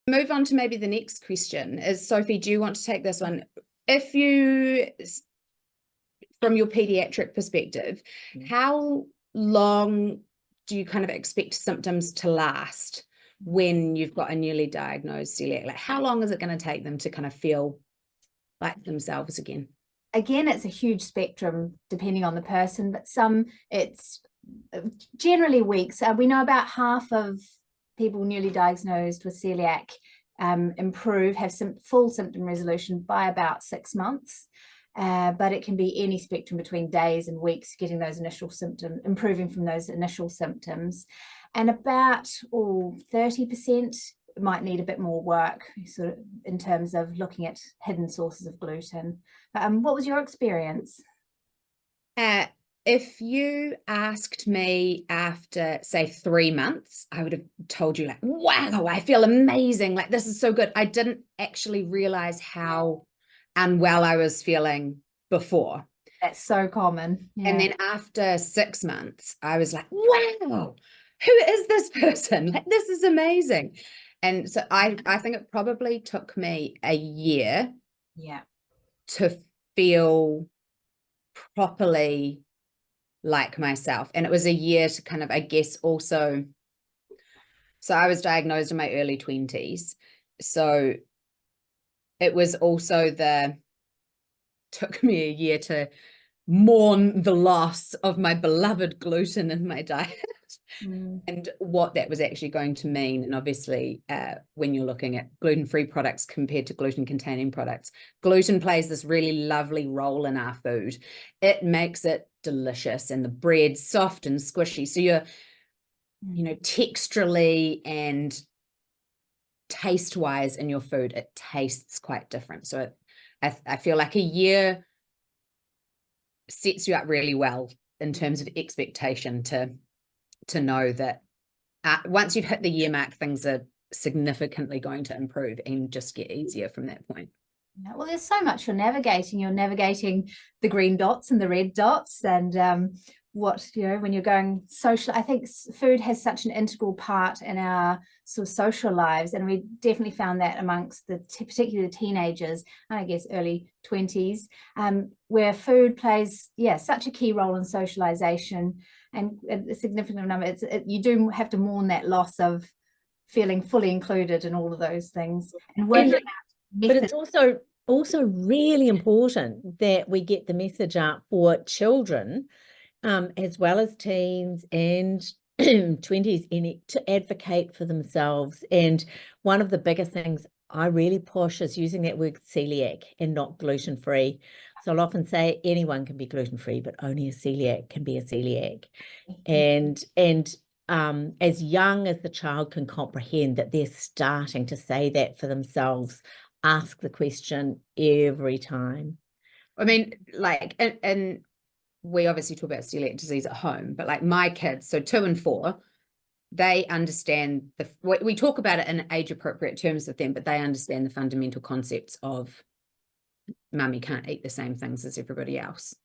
Move on to maybe the next question is, Sophie, do you want to take this one? If you, from your pediatric perspective, how long do you kind of expect symptoms to last when you've got a newly diagnosed celiac? Like, how long is it going to take them to kind of feel like themselves again? Again, it's a huge spectrum depending on the person, but some it's generally weeks. We know about half of people newly diagnosed with celiac have some full symptom resolution by about 6 months. But it can be any spectrum between days and weeks, getting those initial symptoms, improving from those initial symptoms. And about 30% might need a bit more work, sort of in terms of looking at hidden sources of gluten. What was your experience? If you asked me after, say, 3 months, I would have told you, like, wow, I feel amazing. Like, this is so good. I didn't actually realize how unwell I was feeling before. That's so common. Yeah. And then after 6 months, I was like, wow, who is this person? Like, this is amazing. And so I think it probably took me a year to feel properly like myself. And it was a year to kind of, I guess, also, so I was diagnosed in my early 20s. So it was also took me a year to mourn the loss of my beloved gluten in my diet and what that was actually going to mean. And obviously, when you're looking at gluten-free products compared to gluten-containing products, gluten plays this really lovely role in our food. It makes it delicious and the bread soft and squishy. So you're, texturally and taste-wise in your food, it tastes quite different. So I feel like a year sets you up really well in terms of expectation to know that once you've hit the year mark, things are significantly going to improve and just get easier from that point. Well, there's so much you're navigating. You're navigating the green dots and the red dots, and when you're going social. I think food has such an integral part in our sort of social lives, and we definitely found that amongst particularly the teenagers, and I guess early 20s, where food plays such a key role in socialization and a significant number. You do have to mourn that loss of feeling fully included in all of those things, and working out. But it's also really important that we get the message out for children, as well as teens and 20s, to advocate for themselves. And one of the biggest things I really push is using that word celiac and not gluten-free. So I'll often say anyone can be gluten-free, but only a celiac can be a celiac. And as young as the child can comprehend that, they're starting to say that for themselves. Ask the question every time. I mean, like, and we obviously talk about celiac disease at home, but like my kids, so 2 and 4, they understand we talk about it in age appropriate terms with them, but they understand the fundamental concepts of mummy can't eat the same things as everybody else.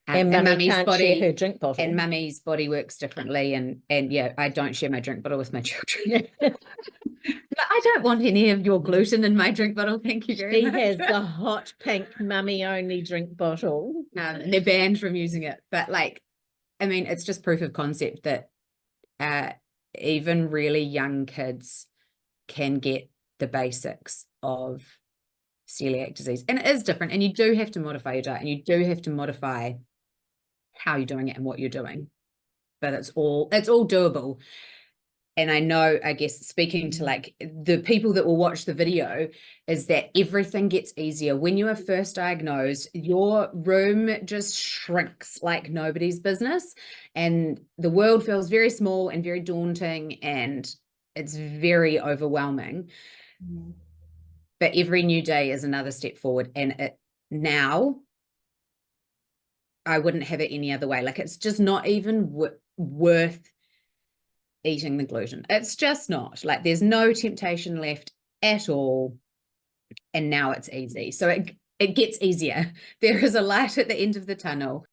And mummy can't share her drink bottle. And mummy's body works differently. And yeah, I don't share my drink bottle with my children. But I don't want any of your gluten in my drink bottle. Thank you very much. She has the hot pink mummy only drink bottle. And they're banned from using it. But like, I mean, it's just proof of concept that even really young kids can get the basics of celiac disease. And it is different. And you do have to modify your diet, and you do have to modify how you're doing it and what you're doing. But it's all doable. And I know, I guess, speaking to like the people that will watch the video, is that everything gets easier. When you are first diagnosed, your room just shrinks like nobody's business. And the world feels very small and very daunting, and it's very overwhelming. But every new day is another step forward. And now, I wouldn't have it any other way. Like, it's just not even worth eating the gluten. It's just not. Like, there's no temptation left at all. And now it's easy. So it gets easier. There is a light at the end of the tunnel.